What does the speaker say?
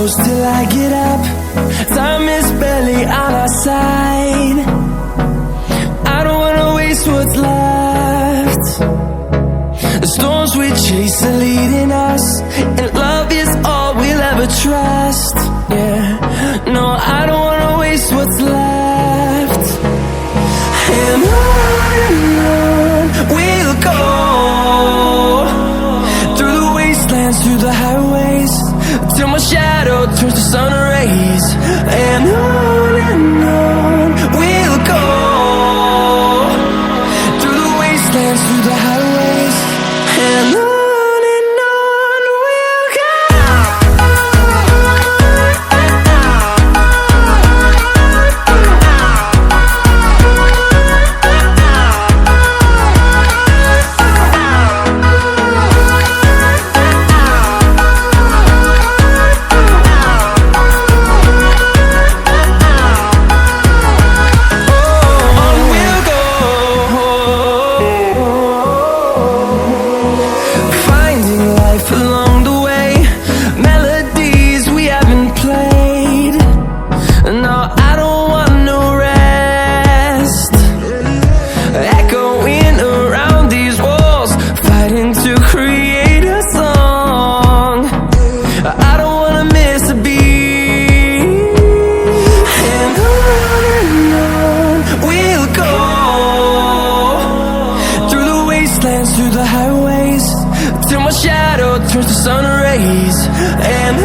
close till I get up. Time is barely on our side. I don't wanna waste what's left. The storms we chase are leading us, and love is all we'll ever trust. Yeah, no, I don't wanna waste what's left. And on we'll go, through the wastelands, through the highways, till my shadow turns to sun rays. And on we'll go, through the wastelands, through the highways, and on we'll go. Through the highways, till my shadow turns to sun rays. And